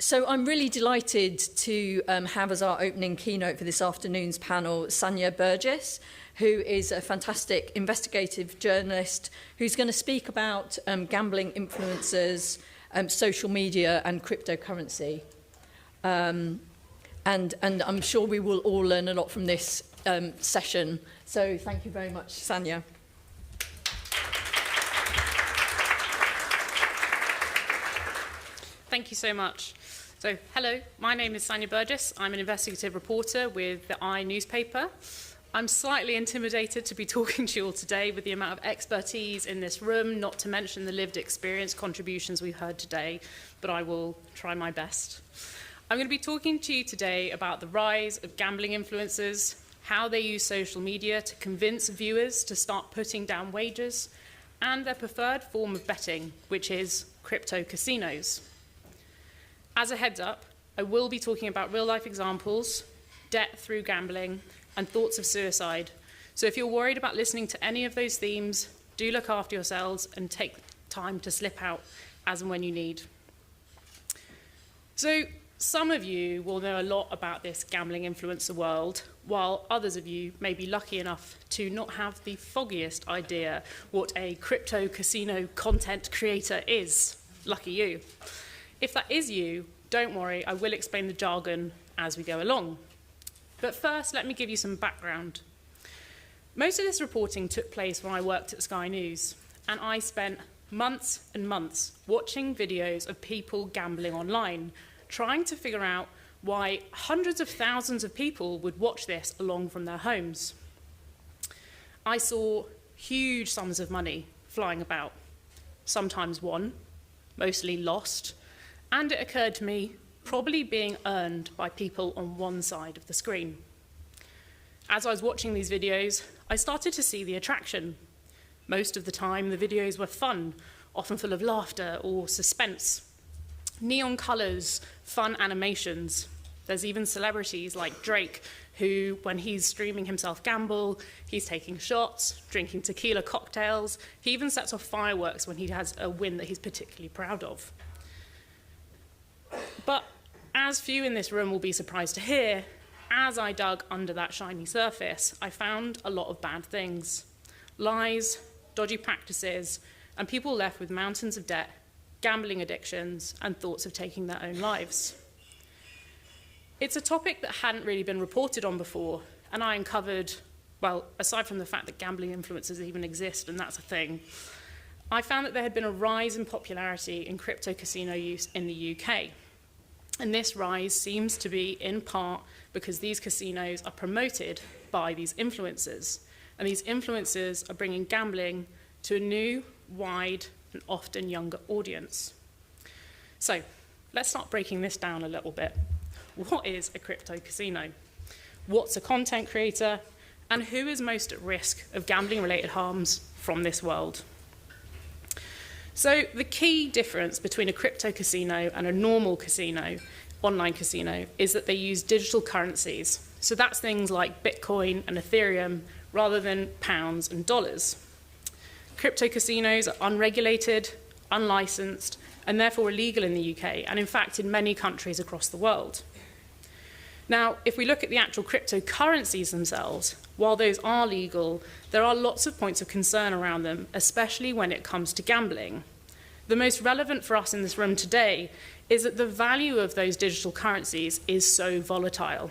So I'm really delighted to have as our opening keynote for this afternoon's panel Sanya Burgess, who is a fantastic investigative journalist who's going to speak about gambling influencers, social media and cryptocurrency. And I'm sure we will all learn a lot from this session. So thank you very much, Sanya. Thank you so much. So, hello, my name is Sanya Burgess. I'm an investigative reporter with the I newspaper. I'm slightly intimidated to be talking to you all today with the amount of expertise in this room, not to mention the lived experience contributions we've heard today, but I will try my best. I'm going to be talking to you today about the rise of gambling influencers, how they use social media to convince viewers to start putting down wagers, and their preferred form of betting, which is crypto casinos. As a heads up, I will be talking about real-life examples, debt through gambling, and thoughts of suicide. So if you're worried about listening to any of those themes, do look after yourselves and take time to slip out as and when you need. So some of you will know a lot about this gambling influencer world, while others of you may be lucky enough to not have the foggiest idea what a crypto casino content creator is. Lucky you. If that is you, don't worry, I will explain the jargon as we go along. But first, let me give you some background. Most of this reporting took place when I worked at Sky News, and I spent months and months watching videos of people gambling online, trying to figure out why hundreds of thousands of people would watch this along from their homes. I saw huge sums of money flying about, sometimes won, mostly lost, and it occurred to me, probably being earned by people on one side of the screen. As I was watching these videos, I started to see the attraction. Most of the time, the videos were fun, often full of laughter or suspense. Neon colors, fun animations. There's even celebrities like Drake, who, when he's streaming himself gamble, he's taking shots, drinking tequila cocktails. He even sets off fireworks when he has a win that he's particularly proud of. But as few in this room will be surprised to hear, as I dug under that shiny surface, I found a lot of bad things. Lies, dodgy practices, and people left with mountains of debt, gambling addictions, and thoughts of taking their own lives. It's a topic that hadn't really been reported on before, and I uncovered, well, aside from the fact that gambling influencers even exist, and that's a thing, I found that there had been a rise in popularity in crypto casino use in the UK. And this rise seems to be in part because these casinos are promoted by these influencers. And these influencers are bringing gambling to a new, wide, and often younger audience. So let's start breaking this down a little bit. What is a crypto casino? What's a content creator? And who is most at risk of gambling-related harms from this world? So the key difference between a crypto casino and a normal casino, online casino, is that they use digital currencies. So that's things like Bitcoin and Ethereum rather than pounds and dollars. Crypto casinos are unregulated, unlicensed, and therefore illegal in the UK, and in fact in many countries across the world. Now, if we look at the actual cryptocurrencies themselves, while those are legal, there are lots of points of concern around them, especially when it comes to gambling. The most relevant for us in this room today is that the value of those digital currencies is so volatile.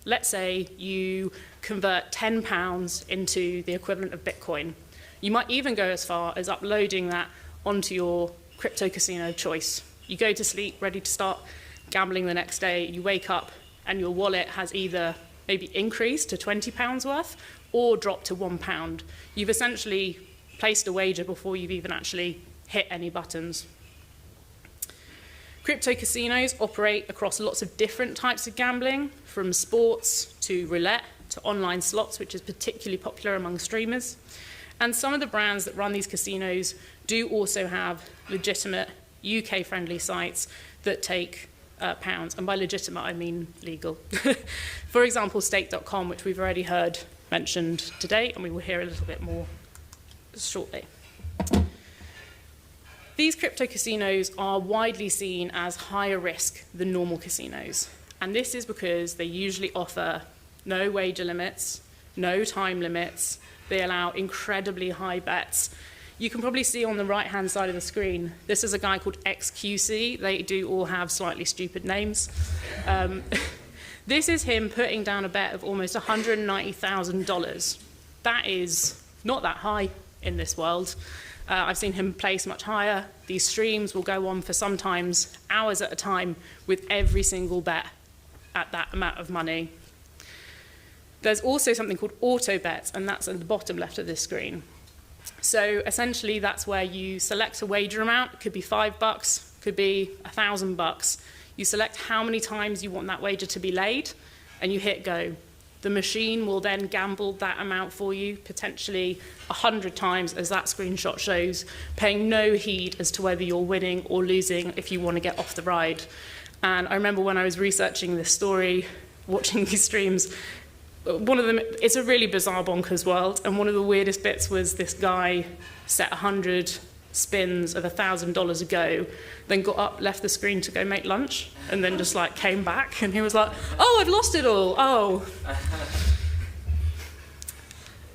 Let's say you convert £10 into the equivalent of Bitcoin. You might even go as far as uploading that onto your crypto casino of choice. You go to sleep, ready to start gambling the next day, you wake up, and your wallet has either maybe increased to £20 worth or dropped to £1. You've essentially placed a wager before you've even actually hit any buttons. Crypto casinos operate across lots of different types of gambling, from sports to roulette to online slots, which is particularly popular among streamers. And some of the brands that run these casinos do also have legitimate UK-friendly sites that take pounds, and by legitimate I mean legal. For example, stake.com, which we've already heard mentioned today, and we will hear a little bit more shortly. these crypto casinos are widely seen as higher risk than normal casinos. And this is because they usually offer no wager limits, no time limits. They allow incredibly high bets. You can probably see on the right-hand side of the screen, this is a guy called XQC. They do all have slightly stupid names. This is him putting down a bet of almost $190,000. That is not that high in this world. I've seen him place much higher. These streams will go on for sometimes hours at a time with every single bet at that amount of money. There's also something called auto bets, and that's at the bottom left of this screen. So essentially, that's where you select a wager amount. It could be $5, could be $1,000. You select how many times you want that wager to be laid, and you hit go. The machine will then gamble that amount for you, potentially 100 times, as that screenshot shows, paying no heed as to whether you're winning or losing if you want to get off the ride. And I remember when I was researching this story, watching these streams, one of them, it's a really bizarre, bonkers world, and one of the weirdest bits was this guy set 100 spins of $1,000 a go, then got up, left the screen to go make lunch, and then just like came back, and he was like, oh, I've lost it all, oh.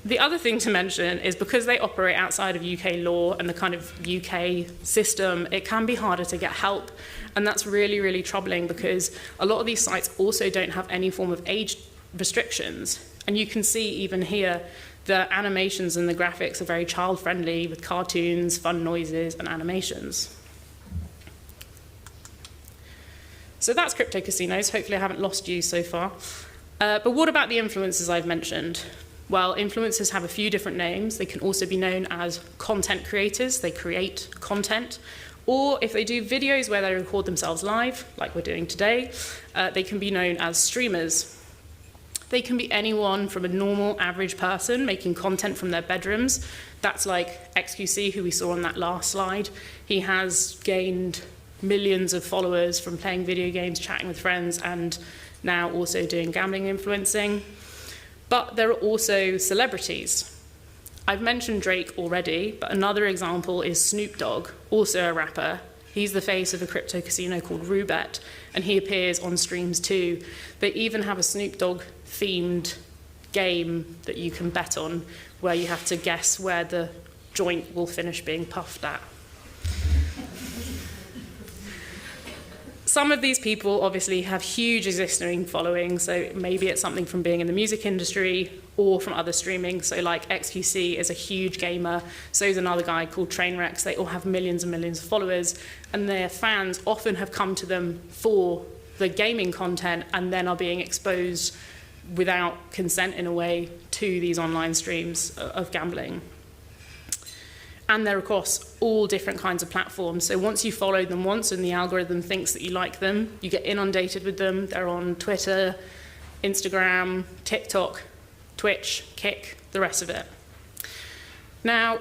The other thing to mention is because they operate outside of UK law and the kind of UK system, it can be harder to get help, and that's really, really troubling because a lot of these sites also don't have any form of age restrictions. And you can see even here, the animations and the graphics are very child-friendly with cartoons, fun noises, and animations. So that's crypto casinos. Hopefully I haven't lost you so far. But what about the influencers I've mentioned? Well, influencers have a few different names. They can also be known as content creators. They create content. Or if they do videos where they record themselves live, like we're doing today, they can be known as streamers. They can be anyone from a normal, average person making content from their bedrooms. That's like XQC, who we saw on that last slide. He has gained millions of followers from playing video games, chatting with friends, and now also doing gambling influencing. But there are also celebrities. I've mentioned Drake already, but another example is Snoop Dogg, also a rapper. He's the face of a crypto casino called Roobet, and he appears on streams too. They even have a Snoop Dogg themed game that you can bet on, where you have to guess where the joint will finish being puffed at. Some of these people obviously have huge existing followings, so maybe it's something from being in the music industry or from other streaming. So like XQC is a huge gamer, so is another guy called Trainwrecks. They all have millions and millions of followers, and their fans often have come to them for the gaming content and then are being exposed without consent in a way to these online streams of gambling. And they're across all different kinds of platforms. So once you follow them once and the algorithm thinks that you like them, you get inundated with them. They're on Twitter, Instagram, TikTok, Twitch, Kick, the rest of it. Now,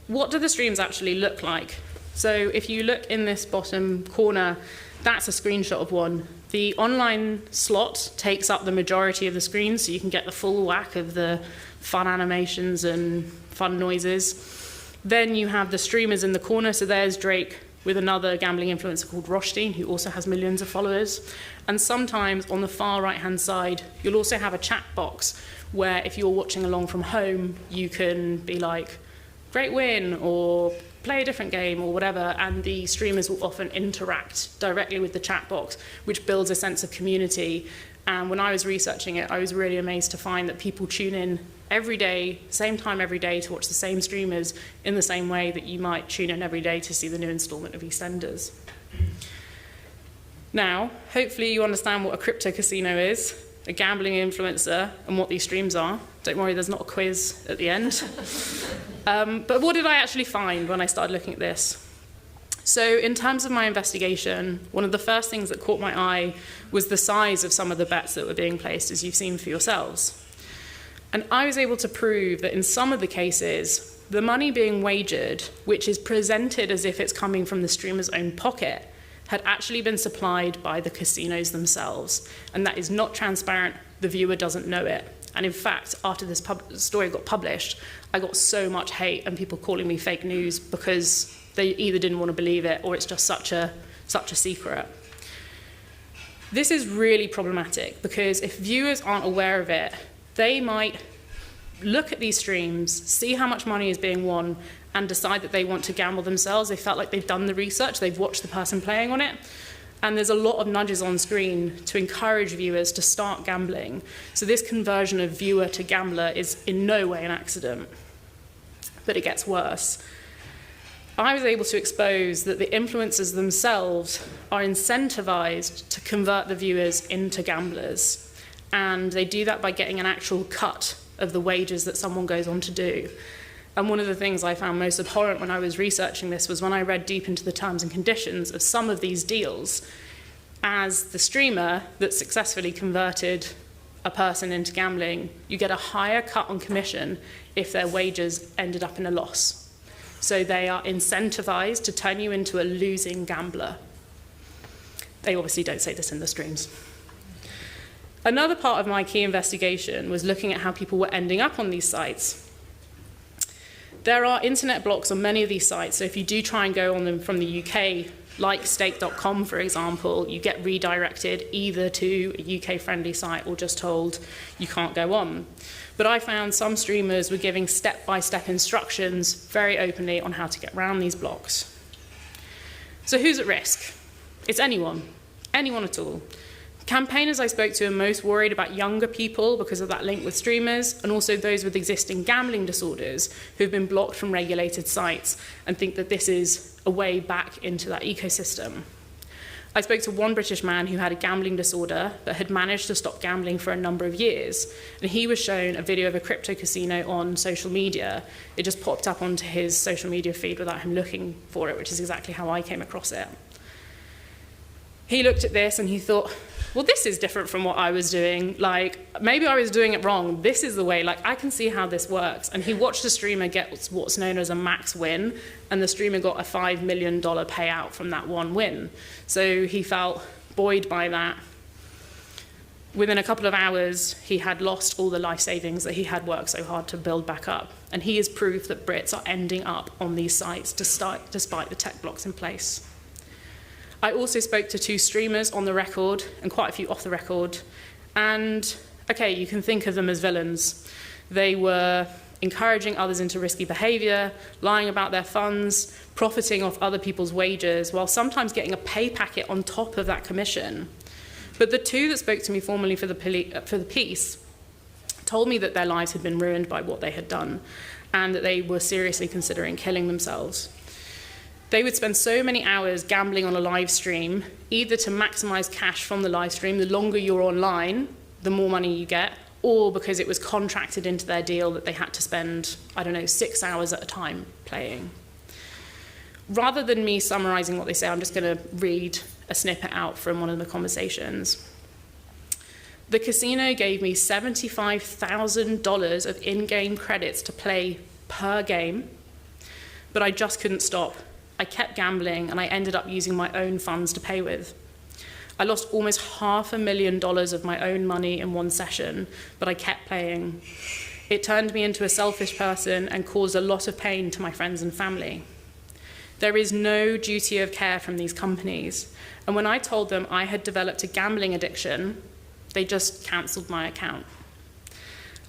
what do the streams actually look like? So if you look in this bottom corner, that's a screenshot of one. The online slot takes up the majority of the screen, so you can get the full whack of the fun animations and fun noises. Then you have the streamers in the corner, so there's Drake with another gambling influencer called Rothstein, who also has millions of followers. And sometimes on the far right-hand side, you'll also have a chat box where if you're watching along from home, you can be like, great win, or play a different game, or whatever, and the streamers will often interact directly with the chat box, which builds a sense of community. And when I was researching it, I was really amazed to find that people tune in every day, same time every day, to watch the same streamers in the same way that you might tune in every day to see the new installment of EastEnders. Now, hopefully you understand what a crypto casino is, a gambling influencer, and what these streams are. Don't worry, there's not a quiz at the end. But what did I actually find when I started looking at this? So in terms of my investigation, one of the first things that caught my eye was the size of some of the bets that were being placed, as you've seen for yourselves. And I was able to prove that in some of the cases, the money being wagered, which is presented as if it's coming from the streamer's own pocket, had actually been supplied by the casinos themselves. And that is not transparent. The viewer doesn't know it. And in fact, after this story got published, I got so much hate and people calling me fake news because They either didn't want to believe it, or it's just such a secret. This is really problematic, because if viewers aren't aware of it, they might look at these streams, see how much money is being won, and decide that they want to gamble themselves. They felt like they've done the research, they've watched the person playing on it, and there's a lot of nudges on screen to encourage viewers to start gambling. So this conversion of viewer to gambler is in no way an accident, but it gets worse. I was able to expose that the influencers themselves are incentivized to convert the viewers into gamblers, and they do that by getting an actual cut of the wages that someone goes on to do. And one of the things I found most abhorrent when I was researching this was when I read deep into the terms and conditions of some of these deals. As the streamer that successfully converted a person into gambling, you get a higher cut on commission if their wages ended up in a loss. So they are incentivized to turn you into a losing gambler. They obviously don't say this in the streams. Another part of my key investigation was looking at how people were ending up on these sites. There are internet blocks on many of these sites, so if you do try and go on them from the UK, like stake.com, for example, you get redirected either to a UK-friendly site or just told you can't go on. But I found some streamers were giving step-by-step instructions very openly on how to get around these blocks. So who's at risk? It's anyone at all. Campaigners I spoke to are most worried about younger people because of that link with streamers, and also those with existing gambling disorders who've been blocked from regulated sites and think that this is a way back into that ecosystem. I spoke to one British man who had a gambling disorder but had managed to stop gambling for a number of years, and he was shown a video of a crypto casino on social media. It just popped up onto his social media feed without him looking for it, which is exactly how I came across it. He looked at this and he thought, well, this is different from what I was doing. Like, maybe I was doing it wrong. This is the way, like, I can see how this works. And he watched a streamer get what's known as a max win, and the streamer got a $5 million payout from that one win. So he felt buoyed by that. Within a couple of hours, he had lost all the life savings that he had worked so hard to build back up. And he is proof that Brits are ending up on these sites despite the tech blocks in place. I also spoke to 2 streamers on the record and quite a few off the record. And, okay, you can think of them as villains. They were encouraging others into risky behavior, lying about their funds, profiting off other people's wages, while sometimes getting a pay packet on top of that commission. But the 2 that spoke to me formally for the piece told me that their lives had been ruined by what they had done and that they were seriously considering killing themselves. They would spend so many hours gambling on a live stream, either to maximize cash from the live stream, the longer you're online, the more money you get, or because it was contracted into their deal that they had to spend, 6 hours at a time playing. Rather than me summarizing what they say, I'm just going to read a snippet out from one of the conversations. The casino gave me $75,000 of in-game credits to play per game, but I just couldn't stop. I kept gambling, and I ended up using my own funds to pay with. I lost almost $500,000 of my own money in one session, but I kept playing. It turned me into a selfish person and caused a lot of pain to my friends and family. There is no duty of care from these companies, and when I told them I had developed a gambling addiction, they just cancelled my account.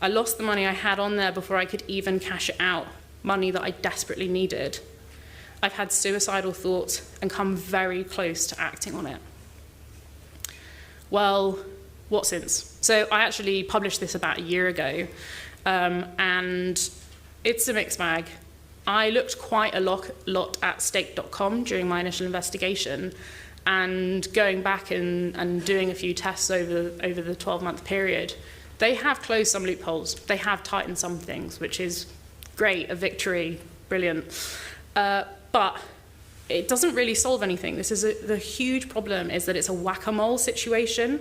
I lost the money I had on there before I could even cash it out, money that I desperately needed. I've had suicidal thoughts and come very close to acting on it. Well, what since? So I actually published this about a year ago, and it's a mixed bag. I looked quite a lot at stake.com during my initial investigation, and going back and doing a few tests over the 12-month period, they have closed some loopholes. They have tightened some things, which is great, a victory, brilliant. But it doesn't really solve anything. The huge problem is that it's a whack-a-mole situation.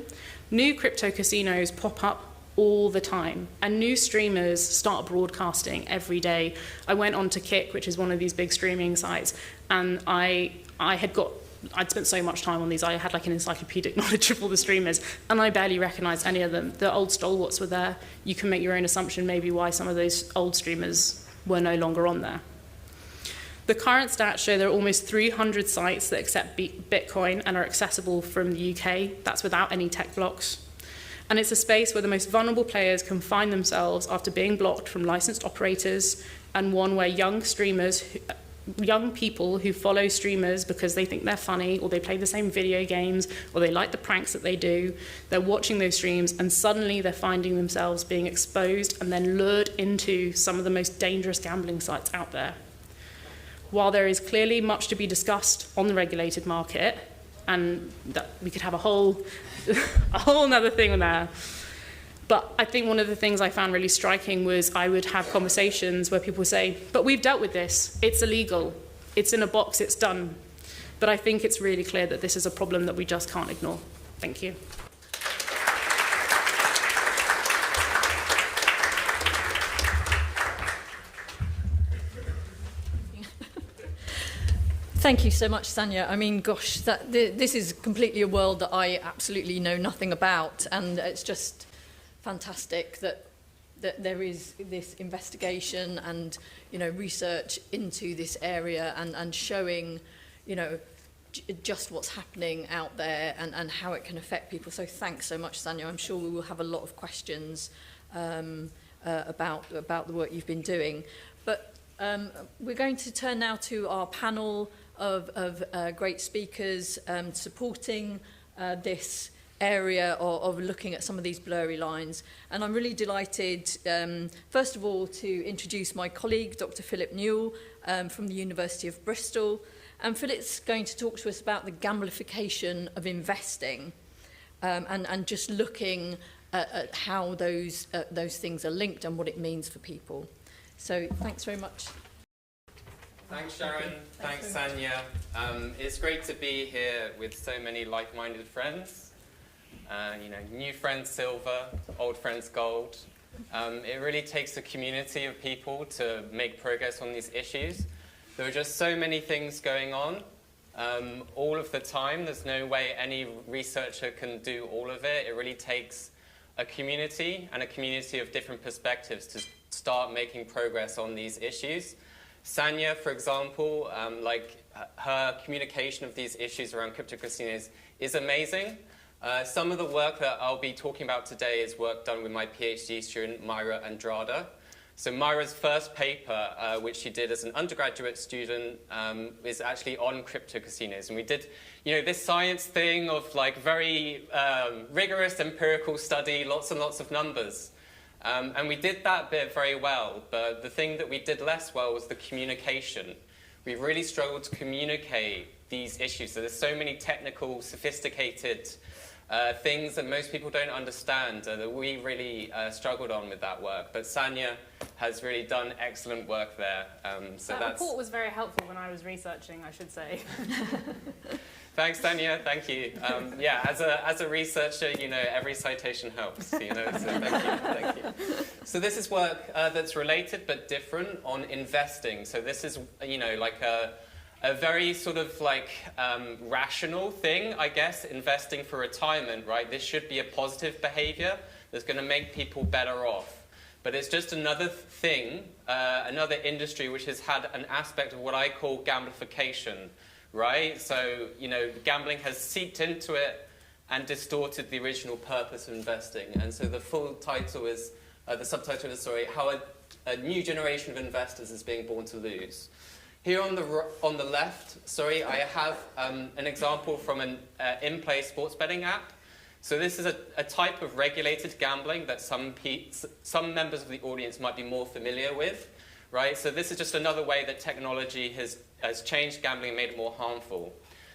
New crypto casinos pop up all the time, and new streamers start broadcasting every day. I went on to Kick, which is one of these big streaming sites, and I'd spent so much time on these. I had like an encyclopedic knowledge of all the streamers, and I barely recognized any of them. The old stalwarts were there. You can make your own assumption maybe why some of those old streamers were no longer on there. The current stats show there are almost 300 sites that accept Bitcoin and are accessible from the UK. That's without any tech blocks. And it's a space where the most vulnerable players can find themselves after being blocked from licensed operators, and one where young people who follow streamers because they think they're funny, or they play the same video games, or they like the pranks that they do, they're watching those streams and suddenly they're finding themselves being exposed and then lured into some of the most dangerous gambling sites out there. While there is clearly much to be discussed on the regulated market, and that we could have a whole nother thing on there, but I think one of the things I found really striking was I would have conversations where people would say, but we've dealt with this, it's illegal, it's in a box, it's done. But I think it's really clear that this is a problem that we just can't ignore. Thank you. Thank you so much, Sanya. I mean, gosh, this is completely a world that I absolutely know nothing about, and it's just fantastic that there is this investigation and, you know, research into this area and showing, you know, just what's happening out there and how it can affect people. So thanks so much, Sanya. I'm sure we will have a lot of questions about the work you've been doing. But we're going to turn now to our panel of great speakers supporting this area of looking at some of these blurry lines. And I'm really delighted, first of all, to introduce my colleague, Dr. Philip Newell, from the University of Bristol. And Philip's going to talk to us about the gamblification of investing and just looking at how those things are linked and what it means for people. So thanks very much. Thanks, Sharon. Thanks, Sanya. It's great to be here with so many like-minded friends. You know, new friends silver, old friends gold. It really takes a community of people to make progress on these issues. There are just so many things going on all of the time. There's no way any researcher can do all of it. It really takes a community and a community of different perspectives to start making progress on these issues. Sanya, for example, like her communication of these issues around cryptocasinos is amazing. Some of the work that I'll be talking about today is work done with my PhD student, Myra Andrada. So Myra's first paper, which she did as an undergraduate student, is actually on cryptocasinos. And we did, you know, this science thing of like very rigorous empirical study, lots and lots of numbers. And we did that bit very well, but the thing that we did less well was the communication. We really struggled to communicate these issues. So there's so many technical, sophisticated things that most people don't understand that we really struggled on with that work. But Sanya has really done excellent work there. That report was very helpful when I was researching, I should say. Thanks, Sanya. Thank you. Yeah, as a researcher, you know, every citation helps. You know, so thank you. So this is work that's related but different on investing. So this is, you know, like a very sort of like rational thing, I guess, investing for retirement, right? This should be a positive behavior that's going to make people better off. But it's just another thing, another industry which has had an aspect of what I call gamblification. Right? So, you know, gambling has seeped into it and distorted the original purpose of investing. And so the full title is, the subtitle is, sorry, how a new generation of investors is being born to lose. Here on the left, sorry, I have an example from an in-play sports betting app. So this is a type of regulated gambling that some members of the audience might be more familiar with. Right? So this is just another way that technology has changed gambling and made it more harmful.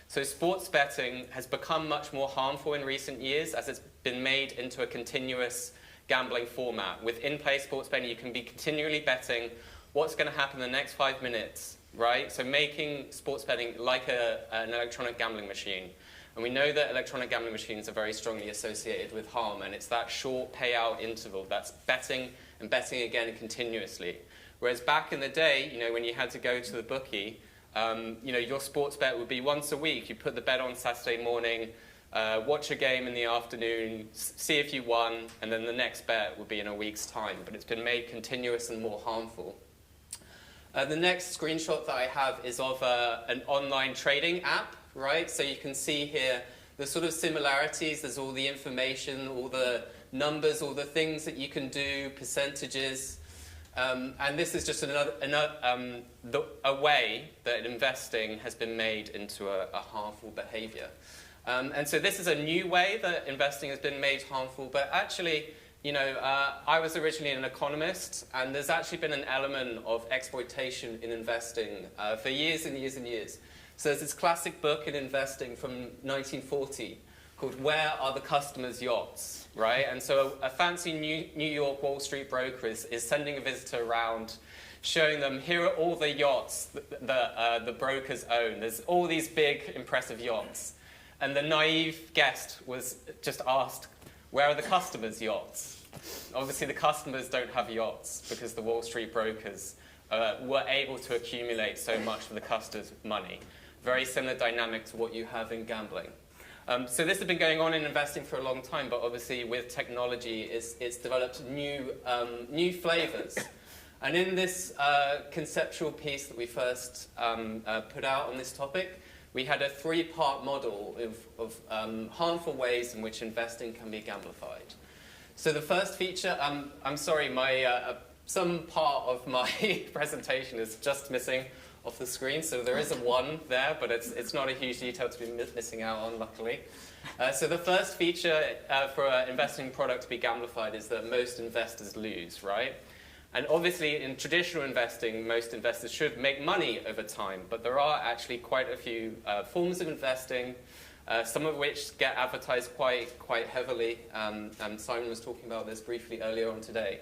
So sports betting has become much more harmful in recent years as it's been made into a continuous gambling format. With in-play sports betting, you can be continually betting what's going to happen in the next 5 minutes, right? So making sports betting like an electronic gambling machine. And we know that electronic gambling machines are very strongly associated with harm, and it's that short payout interval that's betting and betting again continuously. Whereas back in the day, you know, when you had to go to the bookie, you know, your sports bet would be once a week. You put the bet on Saturday morning, watch a game in the afternoon, see if you won, and then the next bet would be in a week's time. But it's been made continuous and more harmful. The next screenshot that I have is of an online trading app, right? So you can see here the sort of similarities. There's all the information, all the numbers, all the things that you can do, percentages. And this is just a way that investing has been made into a harmful behavior. And so this is a new way that investing has been made harmful, but actually, I was originally an economist, and there's actually been an element of exploitation in investing for years and years and years. So there's this classic book in investing from 1940 called Where Are the Customers' Yachts, right? And so a fancy New York Wall Street broker is sending a visitor around, showing them, here are all the yachts that the brokers own. There's all these big, impressive yachts. And the naive guest was just asked, where are the customers' yachts? Obviously, the customers don't have yachts because the Wall Street brokers were able to accumulate so much of the customers' money. Very similar dynamic to what you have in gambling. So this has been going on in investing for a long time, but obviously with technology, it's developed new flavors. And in this conceptual piece that we first put out on this topic, we had a three-part model of harmful ways in which investing can be gamblified. So the first feature, I'm sorry, some part of my presentation is just missing off the screen, so there is a 1 there, but it's not a huge detail to be missing out on, luckily. So the first feature for an investing product to be gamblified is that most investors lose, right? And obviously, in traditional investing, most investors should make money over time, but there are actually quite a few forms of investing, some of which get advertised quite heavily. And Simon was talking about this briefly earlier on today.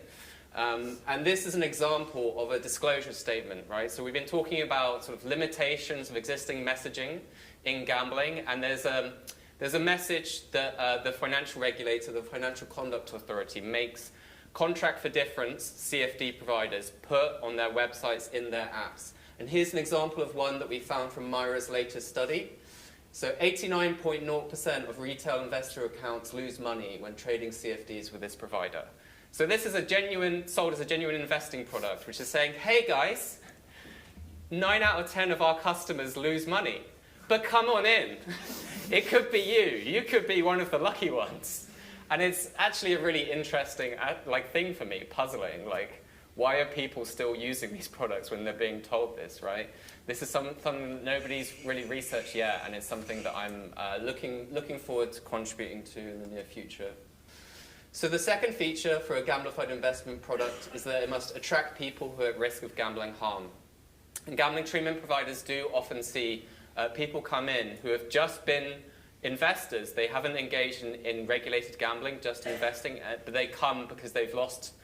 And this is an example of a disclosure statement, right? So we've been talking about sort of limitations of existing messaging in gambling, and there's a message that the financial regulator, the Financial Conduct Authority, makes contract for difference CFD providers put on their websites in their apps. And here's an example of one that we found from Myra's latest study. So 89.0% of retail investor accounts lose money when trading CFDs with this provider. So this is sold as a genuine investing product, which is saying, hey guys, 9 out of 10 of our customers lose money, but come on in. It could be you. You could be one of the lucky ones. And it's actually a really interesting thing for me, puzzling. Why are people still using these products when they're being told this, right? This is something nobody's really researched yet, and it's something that I'm looking forward to contributing to in the near future. So the second feature for a gamblified investment product is that it must attract people who are at risk of gambling harm. And gambling treatment providers do often see people come in who have just been investors. They haven't engaged in regulated gambling, just investing, but they come because they've lost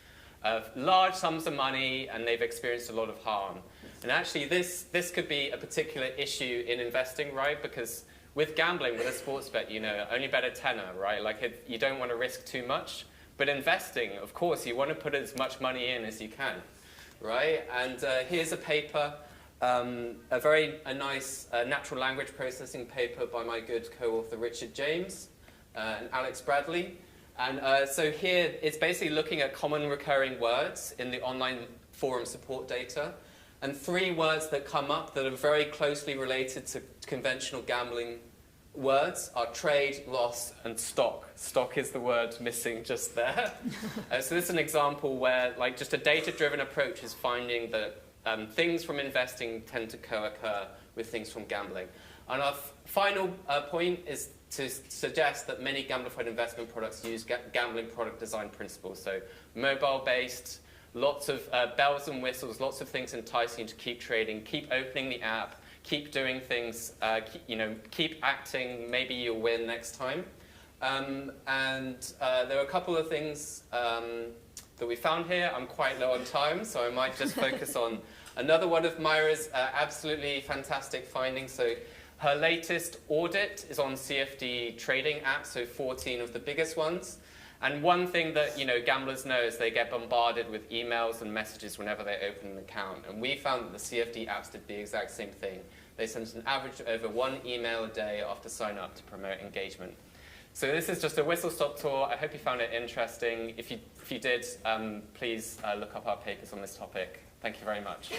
large sums of money and they've experienced a lot of harm. And actually this could be a particular issue in investing, right? Because with gambling, with a sports bet, only bet a tenner, right? You don't want to risk too much. But investing, of course, you want to put as much money in as you can, right? And here's a paper, a nice natural language processing paper by my good co-author Richard James and Alex Bradley. And so here, it's basically looking at common recurring words in the online forum support data. And 3 words that come up that are very closely related to conventional gambling words are trade, loss, and stock. Stock is the word missing just there. So this is an example where just a data-driven approach is finding that things from investing tend to co-occur with things from gambling. And our final point is to suggest that many gamblified investment products use gambling product design principles. So mobile-based, lots of bells and whistles, lots of things enticing you to keep trading, keep opening the app, keep doing things, keep acting, maybe you'll win next time. And there are a couple of things that we found here. I'm quite low on time, so I might just focus on another one of Myra's absolutely fantastic findings. So her latest audit is on CFD trading apps, so 14 of the biggest ones. And one thing that gamblers know is they get bombarded with emails and messages whenever they open an account. And we found that the CFD apps did the exact same thing. They sent an average of over 1 email a day after sign up to promote engagement. So this is just a whistle-stop tour. I hope you found it interesting. If you did, please look up our papers on this topic. Thank you very much.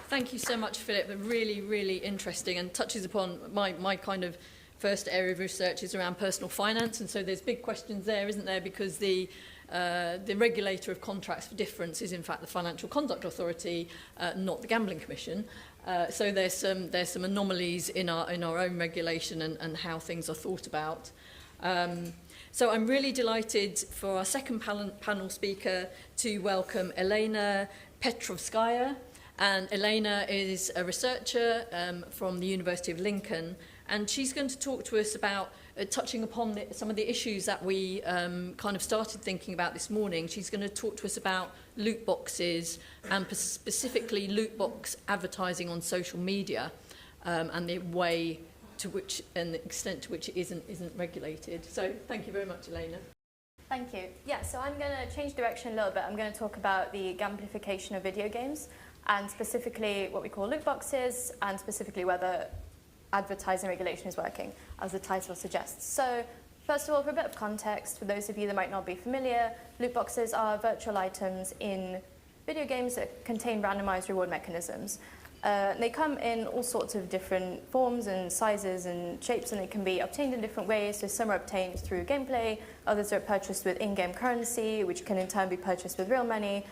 Thank you so much, Philip. Really, really interesting and touches upon my kind of first area of research is around personal finance. And so there's big questions there, isn't there? Because the regulator of contracts for difference is in fact the Financial Conduct Authority, not the Gambling Commission. So there's some anomalies in our own regulation and how things are thought about. So I'm really delighted for our second panel speaker to welcome Elena Petrovskaya. And Elena is a researcher from the University of Lincoln, and she's going to talk to us about touching upon some of the issues that we kind of started thinking about this morning. She's going to talk to us about loot boxes and specifically loot box advertising on social media and the way to which and the extent to which it isn't regulated. So thank you very much, Elena. Thank you. Yeah, so I'm going to change direction a little bit. I'm going to talk about the gamification of video games, and specifically what we call loot boxes, and specifically whether advertising regulation is working, as the title suggests. So first of all, for a bit of context, for those of you that might not be familiar, loot boxes are virtual items in video games that contain randomized reward mechanisms. They come in all sorts of different forms and sizes and shapes, and they can be obtained in different ways. So some are obtained through gameplay, others are purchased with in-game currency, which can in turn be purchased with real money.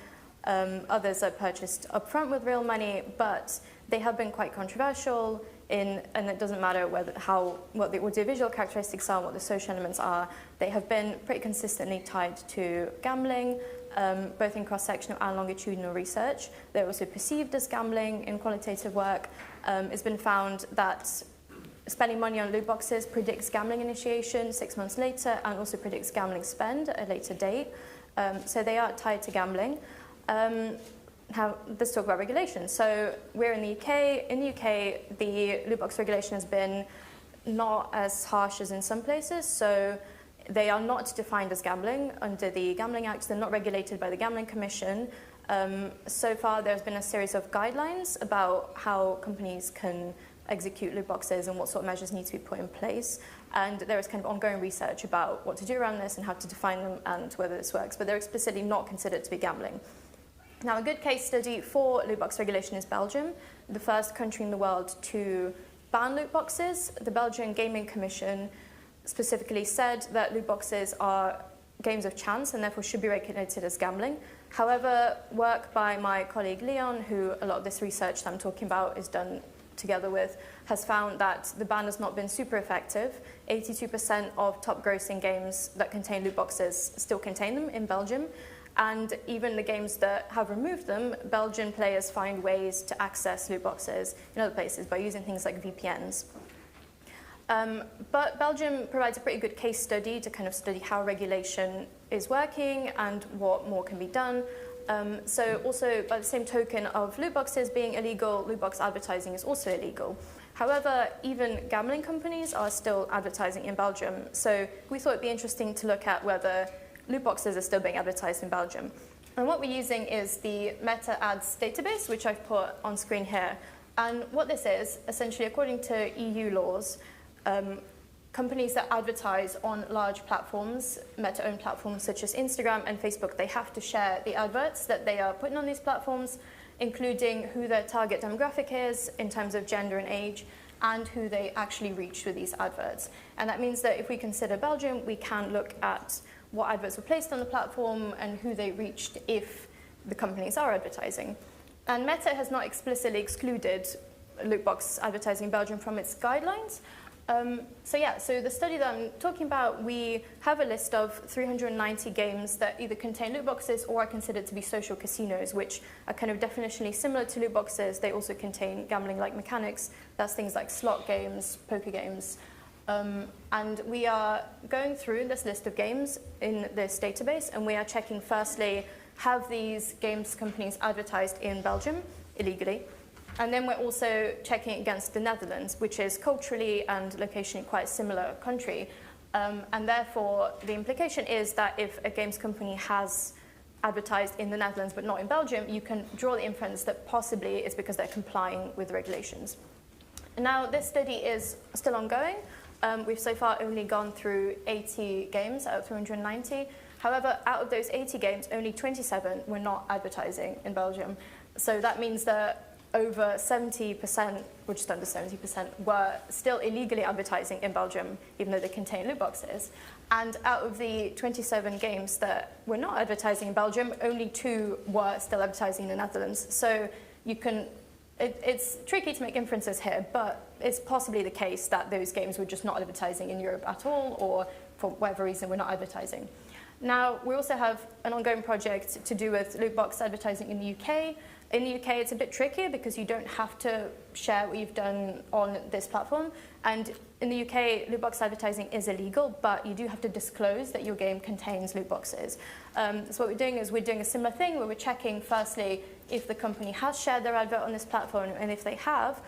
Others are purchased upfront with real money, but they have been quite controversial and it doesn't matter what the audiovisual characteristics are, what the social elements are. They have been pretty consistently tied to gambling, both in cross-sectional and longitudinal research. They're also perceived as gambling in qualitative work. It's been found that spending money on loot boxes predicts gambling initiation 6 months later and also predicts gambling spend at a later date. So they are tied to gambling. Let's talk about regulation. So we're in the UK. In the UK, the loot box regulation has been not as harsh as in some places. So they are not defined as gambling under the Gambling Act. They're not regulated by the Gambling Commission. So far, there's been a series of guidelines about how companies can execute loot boxes and what sort of measures need to be put in place. And there is kind of ongoing research about what to do around this and how to define them and whether this works. But they're explicitly not considered to be gambling. Now, a good case study for loot box regulation is Belgium, the first country in the world to ban loot boxes. The Belgian Gaming Commission specifically said that loot boxes are games of chance and therefore should be regulated as gambling. However, work by my colleague Leon, who a lot of this research that I'm talking about is done together with, has found that the ban has not been super effective. 82% of top grossing games that contain loot boxes still contain them in Belgium. And even the games that have removed them, Belgian players find ways to access loot boxes in other places by using things like VPNs. But Belgium provides a pretty good case study to kind of study how regulation is working and what more can be done. So also, by the same token of loot boxes being illegal, loot box advertising is also illegal. However, even gambling companies are still advertising in Belgium. So we thought it'd be interesting to look at whether loot boxes are still being advertised in Belgium. And what we're using is the Meta Ads database, which I've put on screen here. And what this is, essentially, according to EU laws, companies that advertise on large platforms, Meta-owned platforms such as Instagram and Facebook, they have to share the adverts that they are putting on these platforms, including who their target demographic is in terms of gender and age, and who they actually reach with these adverts. And that means that if we consider Belgium, we can look at what adverts were placed on the platform and who they reached if the companies are advertising. And Meta has not explicitly excluded loot box advertising in Belgium from its guidelines. So the study that I'm talking about, we have a list of 390 games that either contain loot boxes or are considered to be social casinos, which are kind of definitionally similar to loot boxes. They also contain gambling-like mechanics. That's things like slot games, poker games. And we are going through this list of games in this database, and we are checking, firstly, have these games companies advertised in Belgium illegally? And then we're also checking against the Netherlands, which is culturally and locationally quite a similar country. And therefore, the implication is that if a games company has advertised in the Netherlands but not in Belgium, you can draw the inference that possibly it's because they're complying with regulations. Now, this study is still ongoing. We've so far only gone through 80 games out of 290. However, out of those 80 games, only 27 were not advertising in Belgium. So that means that over 70%, or just under 70%, were still illegally advertising in Belgium, even though they contain loot boxes. And out of the 27 games that were not advertising in Belgium, only 2 were still advertising in the Netherlands. So you can, it's tricky to make inferences here, but it's possibly the case that those games were just not advertising in Europe at all, or for whatever reason were not advertising. Now, we also have an ongoing project to do with loot box advertising in the UK. In the UK, it's a bit trickier because you don't have to share what you've done on this platform. And in the UK, loot box advertising is illegal, but you do have to disclose that your game contains loot boxes. So what we're doing is we're doing a similar thing where we're checking, firstly, if the company has shared their advert on this platform, and if they have,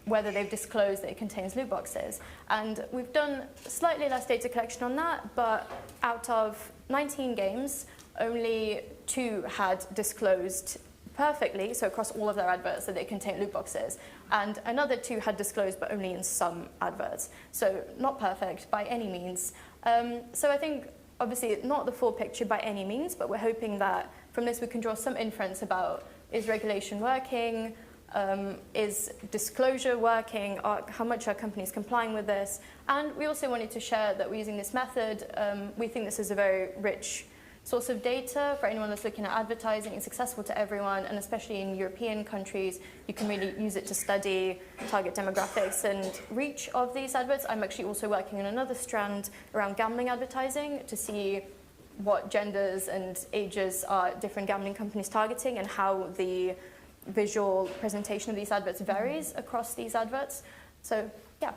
whether they've disclosed that it contains loot boxes. And we've done slightly less data collection on that, but out of 19 games, only 2 had disclosed perfectly, so across all of their adverts, that they contain loot boxes. And another 2 had disclosed, but only in some adverts. So not perfect by any means. So I think, obviously, not the full picture by any means, but we're hoping that from this we can draw some inference about, is regulation working? Is disclosure working? How much are companies complying with this? And we also wanted to share that we're using this method. We think this is a very rich source of data for anyone that's looking at advertising. It's accessible to everyone, and especially in European countries, you can really use it to study target demographics and reach of these adverts. I'm actually also working on another strand around gambling advertising to see what genders and ages are different gambling companies targeting, and how the visual presentation of these adverts varies across these adverts. So, yeah.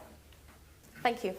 Thank you.